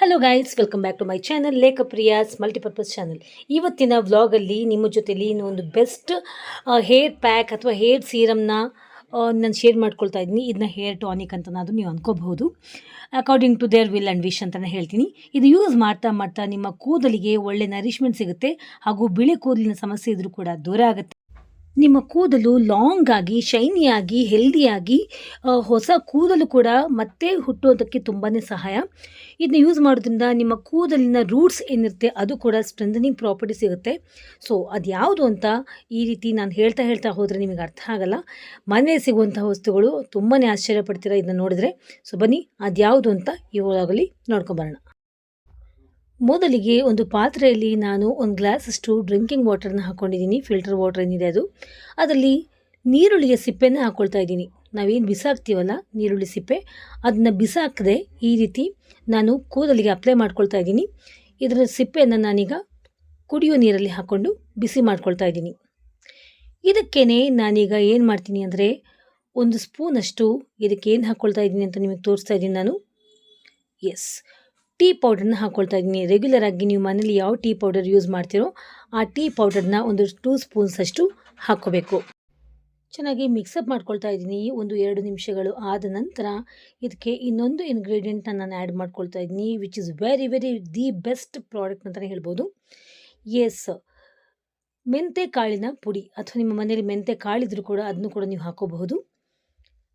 Hello guys, welcome back to my channel ಲೇಖಪ್ರಿಯಾಸ್ multipurpose channel. ಇವತ್ತಿನ ವ್ಲಾಗಲ್ಲಿ ನಿಮ್ಮ ಜೊತೆಲಿ ಒಂದು ಬೆಸ್ಟ್ ಹೇರ್ ಪ್ಯಾಕ್ ಅಥವಾ ಹೇರ್ ಸೀರಮ್ನ ನಾನು ಶೇರ್ ಮಾಡ್ಕೊಳ್ತಾ ಇದ್ದೀನಿ. ಇದನ್ನ ಹೇರ್ ಟಾನಿಕ್ ಅಂತ ನೀವು ಅನ್ಕೋಬಹುದು. According to their will and wish ಅಂತಲೇ ಹೇಳ್ತೀನಿ. ಇದು ಯೂಸ್ ಮಾಡ್ತಾ ಮಾಡ್ತಾ ನಿಮ್ಮ ಕೂದಲಿಗೆ ಒಳ್ಳೆ ನರಿಶ್ಮೆಂಟ್ ಸಿಗುತ್ತೆ, ಹಾಗೂ ಬಿಳಿ ಕೂದಲಿನ ಸಮಸ್ಯೆ ಇದ್ರೂ ಕೂಡ ದೂರ ಆಗುತ್ತೆ. ನಿಮ್ಮ ಕೂದಲು ಲಾಂಗ್ ಆಗಿ ಶೈನಿಯಾಗಿ ಹೆಲ್ದಿಯಾಗಿ ಹೊಸ ಕೂದಲು ಕೂಡ ಮತ್ತೆ ಹುಟ್ಟೋದಕ್ಕೆ ತುಂಬಾ ಸಹಾಯ. ಇದನ್ನ ಯೂಸ್ ಮಾಡೋದ್ರಿಂದ ನಿಮ್ಮ ಕೂದಲಿನ ರೂಟ್ಸ್ ಏನಿರುತ್ತೆ ಅದು ಕೂಡ ಸ್ಟ್ರೆಂಥನಿಂಗ್ ಪ್ರಾಪರ್ಟಿ ಸಿಗುತ್ತೆ. ಸೊ ಅದು ಯಾವುದು ಅಂತ ಈ ರೀತಿ ನಾನು ಹೇಳ್ತಾ ಹೋದರೆ ನಿಮಗೆ ಅರ್ಥ ಆಗಲ್ಲ. ಮನೆಯಲ್ಲಿ ಸಿಗುವಂಥ ವಸ್ತುಗಳು ತುಂಬಾ ಆಶ್ಚರ್ಯ ಪಡ್ತೀರಾ ಇದನ್ನ ನೋಡಿದ್ರೆ. ಸೊ ಬನ್ನಿ, ಅದು ಯಾವುದು ಅಂತ ಇವಾಗಲಿ ನೋಡ್ಕೊಂಬರೋಣ. ಮೊದಲಿಗೆ ಒಂದು ಪಾತ್ರೆಯಲ್ಲಿ ನಾನು ಒಂದು ಗ್ಲಾಸಷ್ಟು ಡ್ರಿಂಕಿಂಗ್ ವಾಟರ್ನ ಹಾಕ್ಕೊಂಡಿದ್ದೀನಿ. ಫಿಲ್ಟರ್ ವಾಟರ್ ಏನಿದೆ ಅದು, ಅದರಲ್ಲಿ ನೀರುಳ್ಳಿಯ ಸಿಪ್ಪೆನ ಹಾಕ್ಕೊಳ್ತಾ ಇದ್ದೀನಿ. ನಾವೇನು ಬಿಸಾಕ್ತೀವಲ್ಲ ನೀರುಳ್ಳಿ ಸಿಪ್ಪೆ, ಅದನ್ನ ಬಿಸಾಕದೆ ಈ ರೀತಿ ನಾನು ಕೂದಲಿಗೆ ಅಪ್ಲೈ ಮಾಡ್ಕೊಳ್ತಾ ಇದ್ದೀನಿ. ಇದರ ಸಿಪ್ಪೆಯನ್ನು ನಾನೀಗ ಕುಡಿಯೋ ನೀರಲ್ಲಿ ಹಾಕ್ಕೊಂಡು ಬಿಸಿ ಮಾಡ್ಕೊಳ್ತಾ ಇದ್ದೀನಿ. ಇದಕ್ಕೇ ನಾನೀಗ ಏನು ಮಾಡ್ತೀನಿ ಅಂದರೆ, ಒಂದು ಸ್ಪೂನಷ್ಟು ಇದಕ್ಕೆ ಏನು ಹಾಕ್ಕೊಳ್ತಾ ಇದ್ದೀನಿ ಅಂತ ನಿಮಗೆ ತೋರಿಸ್ತಾ ಇದ್ದೀನಿ ನಾನು. ಎಸ್, ಟೀ ಪೌಡರ್ನ ಹಾಕ್ಕೊಳ್ತಾ ಇದ್ದೀನಿ. ರೆಗ್ಯುಲರ್ ಆಗಿ ನೀವು ಮನೇಲಿ ಯಾವ ಟೀ ಪೌಡರ್ ಯೂಸ್ ಮಾಡ್ತೀರೋ ಆ ಟೀ ಪೌಡರ್ನ ಒಂದು 2 ಸ್ಪೂನ್ಸಷ್ಟು ಹಾಕ್ಕೋಬೇಕು. ಚೆನ್ನಾಗಿ ಮಿಕ್ಸಪ್ ಮಾಡ್ಕೊಳ್ತಾ ಇದ್ದೀನಿ. 1-2 ನಿಮಿಷಗಳು ಆದ ನಂತರ ಇದಕ್ಕೆ ಇನ್ನೊಂದು ಇಂಗ್ರೀಡಿಯೆಂಟ್ನ ನಾನು ಆ್ಯಡ್ ಮಾಡ್ಕೊಳ್ತಾ ಇದ್ದೀನಿ, which is very the best product ಅಂತಲೇ ಹೇಳ್ಬೋದು. ಎಸ್, ಮೆಂತೆ ಕಾಳಿನ ಪುಡಿ, ಅಥವಾ ನಿಮ್ಮ ಮನೇಲಿ ಮೆಂತೆ ಕಾಳಿದ್ರೂ ಕೂಡ ಅದನ್ನು ಕೂಡ ನೀವು ಹಾಕೋಬಹುದು.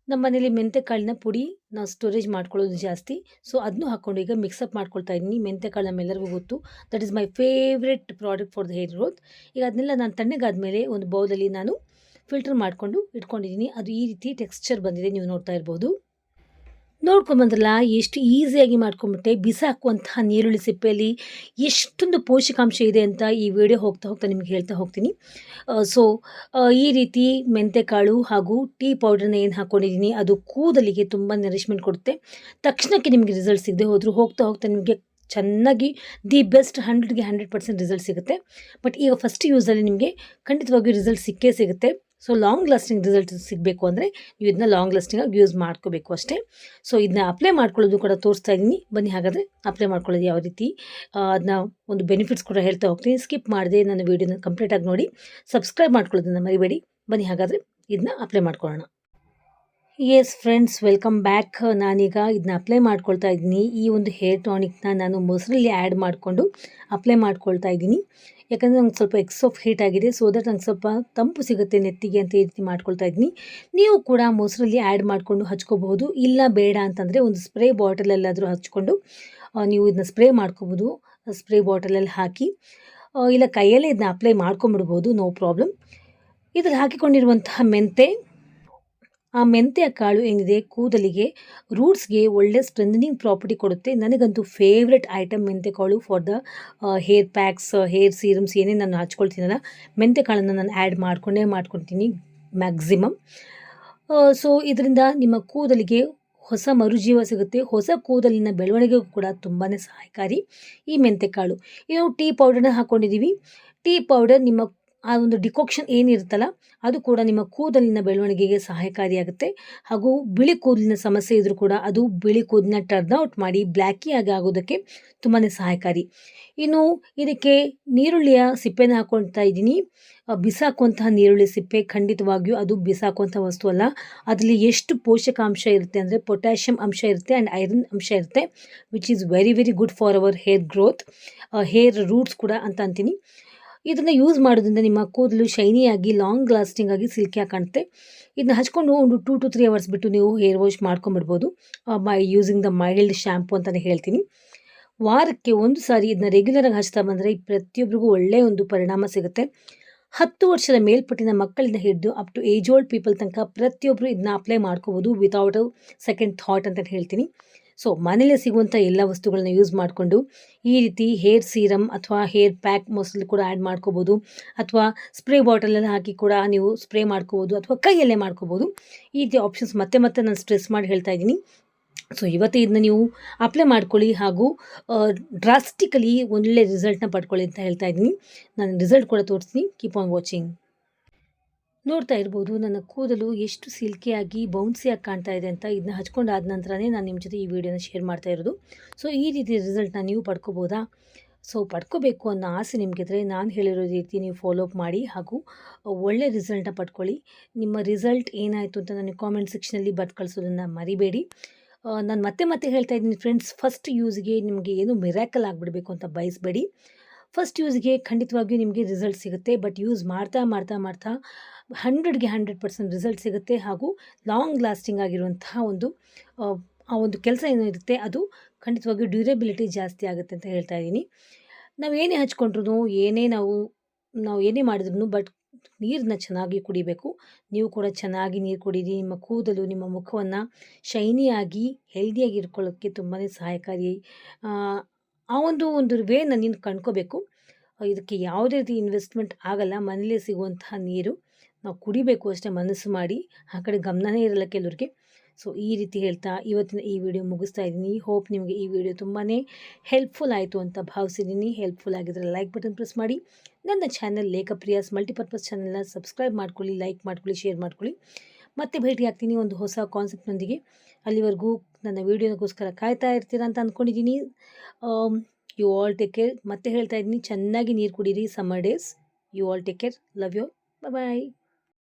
ನಮ್ಮ ಮನೇಲಿ ಮೆಂತೆ ಕಾಳಿನ ಪುಡಿ ನಾವು ಸ್ಟೋರೇಜ್ ಮಾಡ್ಕೊಳ್ಳೋದು ಜಾಸ್ತಿ. ಸೊ ಅದನ್ನು ಹಾಕ್ಕೊಂಡು ಈಗ ಮಿಕ್ಸಪ್ ಮಾಡ್ಕೊಳ್ತಾ ಇದ್ದೀನಿ. ಮೆಂತೆ ಕಾಳು ನಮ್ಮೆಲ್ಲರಿಗೂ ಗೊತ್ತು, that is my favourite product for the hair growth. ಈಗ ಅದನ್ನೆಲ್ಲ ನಾನು ತಣ್ಣಗಾದ್ಮೇಲೆ ಒಂದು ಬೌಲಲ್ಲಿ ನಾನು ಫಿಲ್ಟರ್ ಮಾಡಿಕೊಂಡು ಇಟ್ಕೊಂಡಿದ್ದೀನಿ. ಅದು ಈ ರೀತಿ ಟೆಕ್ಸ್ಚರ್ ಬಂದಿದೆ, ನೀವು ನೋಡ್ತಾ ಇರ್ಬೋದು. ನೋಡ್ಕೊಂಬಂದ್ರಲ್ಲ ಎಷ್ಟು ಈಸಿಯಾಗಿ ಮಾಡ್ಕೊಂಬಿಟ್ಟೆ. ಬಿಸಾಕುವಂತಹ ನೀರುಳ್ಳಿ ಸಿಪ್ಪೆಯಲ್ಲಿ ಎಷ್ಟೊಂದು ಪೋಷಕಾಂಶ ಇದೆ ಅಂತ ಈ ವಿಡಿಯೋ ಹೋಗ್ತಾ ನಿಮಗೆ ಹೇಳ್ತಾ ಹೋಗ್ತೀನಿ. ಸೊ ಈ ರೀತಿ ಮೆಂತೆಕಾಳು ಹಾಗೂ ಟೀ ಪೌಡರ್ನ ಏನು ಹಾಕ್ಕೊಂಡಿದ್ದೀನಿ ಅದು ಕೂದಲಿಗೆ ತುಂಬ ನರಿಶ್ಮೆಂಟ್ ಕೊಡುತ್ತೆ. ತಕ್ಷಣಕ್ಕೆ ನಿಮಗೆ ರಿಸಲ್ಟ್ ಸಿಗದೆ ಹೋದರೂ ಹೋಗ್ತಾ ನಿಮಗೆ ಚೆನ್ನಾಗಿ ದಿ ಬೆಸ್ಟ್ 100ಗೆ 100% ರಿಸಲ್ಟ್ ಸಿಗುತ್ತೆ. ಬಟ್ ಈಗ ಫಸ್ಟ್ ಯೂಸಲ್ಲಿ ನಿಮಗೆ ಖಂಡಿತವಾಗಿಯೂ ರಿಸಲ್ಟ್ ಸಿಕ್ಕೇ ಸಿಗುತ್ತೆ. ಸೊ ಲಾಂಗ್ ಲಾಸ್ಟಿಂಗ್ ರಿಸಲ್ಟ್ ಸಿಗಬೇಕು ಅಂದರೆ ನೀವು ಇದನ್ನ ಲಾಂಗ್ ಲಾಸ್ಟಿಂಗಾಗಿ ಯೂಸ್ ಮಾಡ್ಕೋಬೇಕು ಅಷ್ಟೇ. ಸೊ ಇದನ್ನ ಅಪ್ಲೈ ಮಾಡ್ಕೊಳ್ಳೋದು ಕೂಡ ತೋರಿಸ್ತಾ ಇದ್ದೀನಿ. ಬನ್ನಿ ಹಾಗಾದರೆ ಅಪ್ಲೈ ಮಾಡ್ಕೊಳ್ಳೋದು ಯಾವ ರೀತಿ ಅದನ್ನ ಒಂದು ಬೆನಿಫಿಟ್ಸ್ ಕೂಡ ಹೇಳ್ತಾ ಹೋಗ್ತೀನಿ. ಸ್ಕಿಪ್ ಮಾಡದೆ ನನ್ನ ವೀಡಿಯೋನ ಕಂಪ್ಲೀಟಾಗಿ ನೋಡಿ, ಸಬ್ಸ್ಕ್ರೈಬ್ ಮಾಡ್ಕೊಳ್ಳೋದನ್ನು ಮರಿಬೇಡಿ. ಬನ್ನಿ ಹಾಗಾದರೆ ಇದನ್ನ ಅಪ್ಲೈ ಮಾಡ್ಕೊಳ್ಳೋಣ. S friends, welcome back. ನಾನೀಗ ಇದನ್ನ ಅಪ್ಲೈ ಮಾಡ್ಕೊಳ್ತಾ ಇದ್ದೀನಿ. ಈ ಒಂದು ಹೇರ್ ಟಾನಿಕ್ನ ನಾನು ಮೊಸರಲ್ಲಿ ಆ್ಯಡ್ ಮಾಡಿಕೊಂಡು ಅಪ್ಲೈ ಮಾಡ್ಕೊಳ್ತಾ ಇದ್ದೀನಿ. ಯಾಕಂದರೆ ನಂಗೆ ಸ್ವಲ್ಪ ಎಕ್ಸ್ ಆಫ್ ಹೀಟ್ ಆಗಿದೆ, ಸೊ ದಟ್ ನಂಗೆ ಸ್ವಲ್ಪ ತಂಪು ಸಿಗುತ್ತೆ ನೆತ್ತಿಗೆ ಅಂತ ಈ ರೀತಿ ಮಾಡ್ಕೊಳ್ತಾ ಇದ್ದೀನಿ. ನೀವು ಕೂಡ ಮೊಸರಲ್ಲಿ ಆ್ಯಡ್ ಮಾಡಿಕೊಂಡು ಹಚ್ಕೋಬಹುದು. ಇಲ್ಲ ಬೇಡ ಅಂತಂದರೆ ಒಂದು ಸ್ಪ್ರೇ ಬಾಟಲಲ್ಲಾದರೂ ಹಚ್ಕೊಂಡು ನೀವು ಇದನ್ನ ಸ್ಪ್ರೇ ಮಾಡ್ಕೋಬೋದು. ಸ್ಪ್ರೇ ಬಾಟಲಲ್ಲಿ ಹಾಕಿ ಇಲ್ಲ ಕೈಯಲ್ಲೇ ಇದನ್ನ ಅಪ್ಲೈ ಮಾಡ್ಕೊಂಬಿಡ್ಬೋದು, ನೋ ಪ್ರಾಬ್ಲಮ್. ಇದ್ರಲ್ಲಿ ಹಾಕಿಕೊಂಡಿರುವಂತಹ ಆ ಮೆಂತೆಯ ಕಾಳು ಏನಿದೆ ಕೂದಲಿಗೆ ರೂಟ್ಸ್ಗೆ ಒಳ್ಳೆ ಸ್ಟ್ರೆಂಥನಿಂಗ್ ಪ್ರಾಪರ್ಟಿ ಕೊಡುತ್ತೆ. ನನಗಂತೂ ಫೇವ್ರೆಟ್ ಐಟಮ್ ಮೆಂತೆ ಕಾಳು for the hair packs, hair serums ಏನೇನು ನಾನು ಹಚ್ಕೊಳ್ತೀನಲ್ಲ, ಮೆಂತೆ ಕಾಳನ್ನು ನಾನು ಆ್ಯಡ್ ಮಾಡ್ಕೊಳ್ತೀನಿ ಮ್ಯಾಕ್ಸಿಮಮ್. ಸೊ ಇದರಿಂದ ನಿಮ್ಮ ಕೂದಲಿಗೆ ಹೊಸ ಮರುಜೀವ ಸಿಗುತ್ತೆ. ಹೊಸ ಕೂದಲಿನ ಬೆಳವಣಿಗೆಗೂ ಕೂಡ ತುಂಬಾ ಸಹಾಯಕಾರಿ ಈ ಮೆಂತೆ ಕಾಳು. ನಾವು ಟೀ ಪೌಡರ್ನ ಹಾಕ್ಕೊಂಡಿದ್ದೀವಿ. ಟೀ ಪೌಡರ್ ನಿಮ್ಮ ಆ ಒಂದು ಡಿಕಾಕ್ಷನ್ ಏನಿರುತ್ತಲ್ಲ ಅದು ಕೂಡ ನಿಮ್ಮ ಕೂದಲಿನ ಬೆಳವಣಿಗೆಗೆ ಸಹಾಯಕಾರಿಯಾಗುತ್ತೆ. ಹಾಗೂ ಬಿಳಿ ಕೂದಲಿನ ಸಮಸ್ಯೆ ಇದ್ರೂ ಕೂಡ ಅದು ಬಿಳಿ ಕೂದಲನ್ನ ಟರ್ನ್ಔಟ್ ಮಾಡಿ ಬ್ಲ್ಯಾಕಿಯಾಗಿ ಆಗೋದಕ್ಕೆ ತುಂಬಾ ಸಹಾಯಕಾರಿ. ಇನ್ನು ಇದಕ್ಕೆ ನೀರುಳ್ಳಿಯ ಸಿಪ್ಪೆನ ಹಾಕ್ಕೊಳ್ತಾ ಇದ್ದೀನಿ. ಬಿಸಾಕುವಂತಹ ನೀರುಳ್ಳಿ ಸಿಪ್ಪೆ ಖಂಡಿತವಾಗಿಯೂ ಅದು ಬಿಸಾಕುವಂಥ ವಸ್ತು ಅಲ್ಲ. ಅದರಲ್ಲಿ ಎಷ್ಟು ಪೋಷಕಾಂಶ ಇರುತ್ತೆ ಅಂದರೆ ಪೊಟ್ಯಾಷಿಯಮ್ ಅಂಶ ಇರುತ್ತೆ ಆ್ಯಂಡ್ ಐರನ್ ಅಂಶ ಇರುತ್ತೆ, which is very good for our hair growth, hair roots ಕೂಡ ಅಂತ ಅಂತೀನಿ. ಇದನ್ನು ಯೂಸ್ ಮಾಡೋದ್ರಿಂದ ನಿಮ್ಮ ಕೂದಲು ಶೈನಿಯಾಗಿ ಲಾಂಗ್ ಲಾಸ್ಟಿಂಗ್ ಆಗಿ ಸಿಲ್ಕಿಯಾಗಿ ಕಾಣುತ್ತೆ. ಇದನ್ನ ಹಚ್ಕೊಂಡು ಒಂದು 2 to 3 ಅವರ್ಸ್ ಬಿಟ್ಟು ನೀವು ಹೇರ್ ವಾಶ್ ಮಾಡ್ಕೊಂಬಿಡ್ಬೋದು by using the mild shampoo ಅಂತಲೇ ಹೇಳ್ತೀನಿ. ವಾರಕ್ಕೆ 1 ಸಾರಿ ಇದನ್ನ ರೆಗ್ಯುಲರಾಗಿ ಹಚ್ತಾ ಬಂದರೆ ಪ್ರತಿಯೊಬ್ಬರಿಗೂ ಒಳ್ಳೆಯ ಒಂದು ಪರಿಣಾಮ ಸಿಗುತ್ತೆ. 10 ವರ್ಷದ ಮೇಲ್ಪಟ್ಟಿನ ಮಕ್ಕಳಿಂದ ಹಿಡಿದು up to age old people ತನಕ ಪ್ರತಿಯೊಬ್ಬರು ಇದನ್ನ ಅಪ್ಲೈ ಮಾಡ್ಕೋಬೋದು ವಿತೌಟ್ ಸೆಕೆಂಡ್ ಥಾಟ್ ಅಂತ ಹೇಳ್ತೀನಿ. ಸೊ ಮನೇಲೆ ಸಿಗುವಂಥ ಎಲ್ಲ ವಸ್ತುಗಳನ್ನ ಯೂಸ್ ಮಾಡಿಕೊಂಡು ಈ ರೀತಿ ಹೇರ್ ಸೀರಮ್ ಅಥವಾ ಹೇರ್ ಪ್ಯಾಕ್ ಮೊಸರಲ್ಲಿ ಕೂಡ ಆ್ಯಡ್ ಮಾಡ್ಕೋಬೋದು, ಅಥವಾ ಸ್ಪ್ರೇ ಬಾಟಲಲ್ಲಿ ಹಾಕಿ ಕೂಡ ನೀವು ಸ್ಪ್ರೇ ಮಾಡ್ಕೋಬೋದು, ಅಥವಾ ಕೈಯಲ್ಲೇ ಮಾಡ್ಕೋಬೋದು. ಈ ರೀತಿ ಆಪ್ಷನ್ಸ್ ಮತ್ತೆ ನಾನು ಸ್ಟ್ರೆಸ್ ಮಾಡಿ ಹೇಳ್ತಾ ಇದ್ದೀನಿ. ಸೊ ಇವತ್ತು ಇದನ್ನ ನೀವು ಅಪ್ಲೈ ಮಾಡ್ಕೊಳ್ಳಿ ಹಾಗೂ ಡ್ರಾಸ್ಟಿಕಲಿ ಒಳ್ಳೆ ರಿಸಲ್ಟ್ನ ಪಡ್ಕೊಳ್ಳಿ ಅಂತ ಹೇಳ್ತಾ ಇದ್ದೀನಿ. ನಾನು ರಿಸಲ್ಟ್ ಕೂಡ ತೋರಿಸ್ತೀನಿ. Keep on watching. ನೋಡ್ತಾ ಇರ್ಬೋದು ನನ್ನ ಕೂದಲು ಎಷ್ಟು ಸಿಲ್ಕಿಯಾಗಿ ಬೌನ್ಸಿಯಾಗಿ ಕಾಣ್ತಾ ಇದೆ ಅಂತ. ಇದನ್ನ ಹಚ್ಕೊಂಡಾದ ನಂತರನೇ ನಾನು ನಿಮ್ಮ ಜೊತೆ ಈ ವಿಡಿಯೋನ ಶೇರ್ ಮಾಡ್ತಾ ಇರೋದು. ಸೊ ಈ ರೀತಿ ರಿಸಲ್ಟ್ನ ನೀವು ಪಡ್ಕೋಬೋದಾ? ಸೊ ಪಡ್ಕೋಬೇಕು ಅನ್ನೋ ಆಸೆ ನಿಮಗಿದ್ರೆ ನಾನು ಹೇಳಿರೋ ರೀತಿ ನೀವು ಫಾಲೋ ಅಪ್ ಮಾಡಿ ಹಾಗೂ ಒಳ್ಳೆ ರಿಸಲ್ಟ್ನ ಪಡ್ಕೊಳ್ಳಿ. ನಿಮ್ಮ ರಿಸಲ್ಟ್ ಏನಾಯಿತು ಅಂತ ನನಗೆ ಕಾಮೆಂಟ್ ಸೆಕ್ಷನಲ್ಲಿ ಬರೆದು ಕಳಿಸೋದನ್ನು ಮರಿಬೇಡಿ. ನಾನು ಮತ್ತೆ ಹೇಳ್ತಾ ಇದ್ದೀನಿ ಫ್ರೆಂಡ್ಸ್, ಫಸ್ಟ್ ಯೂಸ್ಗೆ ನಿಮಗೆ ಏನು ಮಿರಾಕಲ್ ಆಗಿಬಿಡಬೇಕು ಅಂತ ಬಯಸಬೇಡಿ. ಫಸ್ಟ್ ಯೂಸ್ಗೆ ಖಂಡಿತವಾಗಿಯೂ ನಿಮಗೆ ರಿಸಲ್ಟ್ ಸಿಗುತ್ತೆ. ಬಟ್ ಯೂಸ್ ಮಾಡ್ತಾ 100ಗೆ 100% ರಿಸಲ್ಟ್ ಸಿಗುತ್ತೆ. ಹಾಗೂ ಲಾಂಗ್ ಲಾಸ್ಟಿಂಗ್ ಆಗಿರುವಂತಹ ಆ ಒಂದು ಕೆಲಸ ಏನೋ ಇರುತ್ತೆ ಅದು ಖಂಡಿತವಾಗಿಯೂ ಡ್ಯೂರೇಬಿಲಿಟಿ ಜಾಸ್ತಿ ಆಗುತ್ತೆ ಅಂತ ಹೇಳ್ತಾ ಇದ್ದೀನಿ. ನಾವು ಏನೇ ಹಚ್ಕೊಂಡ್ರು ನಾವು ಏನೇ ಮಾಡಿದ್ರು ಬಟ್ ನೀರನ್ನ ಚೆನ್ನಾಗಿ ಕುಡಿಬೇಕು. ನೀವು ಕೂಡ ಚೆನ್ನಾಗಿ ನೀರು ಕುಡೀರಿ. ನಿಮ್ಮ ಕೂದಲು ನಿಮ್ಮ ಮುಖವನ್ನು ಶೈನಿಯಾಗಿ ಹೆಲ್ದಿಯಾಗಿ ಇಟ್ಕೊಳ್ಳೋಕ್ಕೆ ತುಂಬಾ ಸಹಾಯಕಾರಿ. ಆ ಒಂದು ವೇನ ನೀನು ಕಂಡ್ಕೋಬೇಕು. ಇದಕ್ಕೆ ಯಾವುದೇ ರೀತಿ ಇನ್ವೆಸ್ಟ್ಮೆಂಟ್ ಆಗಲ್ಲ. ಮನೇಲೇ ಸಿಗುವಂತಹ ನೀರು ನಾವು ಕುಡಿಬೇಕು ಅಷ್ಟೇ, ಮನಸ್ಸು ಮಾಡಿ. ಆ ಕಡೆ ಗಮನನೇ ಇರಲ್ಲ ಕೆಲವ್ರಿಗೆ. ಸೊ ಈ ರೀತಿ ಹೇಳ್ತಾ ಇವತ್ತಿನ ಈ ವಿಡಿಯೋ ಮುಗಿಸ್ತಾ ಇದ್ದೀನಿ. ಹೋಪ್ ನಿಮಗೆ ಈ ವಿಡಿಯೋ ತುಂಬಾ ಹೆಲ್ಪ್ಫುಲ್ ಆಯಿತು ಅಂತ ಭಾವಿಸಿದ್ದೀನಿ. ಹೆಲ್ಪ್ಫುಲ್ ಆಗಿದ್ದರೆ ಲೈಕ್ ಬಟನ್ ಪ್ರೆಸ್ ಮಾಡಿ. ನನ್ನ ಚಾನಲ್ ಲೇಖಪ್ರಿಯಾಸ್ ಮಲ್ಟಿಪರ್ಪಸ್ ಚಾನಲ್ನ ಸಬ್ಸ್ಕ್ರೈಬ್ ಮಾಡ್ಕೊಳ್ಳಿ, ಲೈಕ್ ಮಾಡ್ಕೊಳ್ಳಿ, ಶೇರ್ ಮಾಡ್ಕೊಳ್ಳಿ. ಮತ್ತೆ ಭೇಟಿ ಆಗ್ತೀನಿ ಒಂದು ಹೊಸ ಕಾನ್ಸೆಪ್ಟ್ನೊಂದಿಗೆ. ಅಲ್ಲಿವರೆಗೂ ನನ್ನ ವಿಡಿಯೋಗೋಸ್ಕರ ಕಾಯ್ತಾ ಇರ್ತೀರಾ ಅಂತ ಅಂದ್ಕೊಂಡಿದ್ದೀನಿ. You all take care. ಮತ್ತೆ ಹೇಳ್ತಾ ಇದ್ದೀನಿ, ಚೆನ್ನಾಗಿ ನೀರು ಕುಡೀರಿ. Summer days. You all take care. Love you. Bye.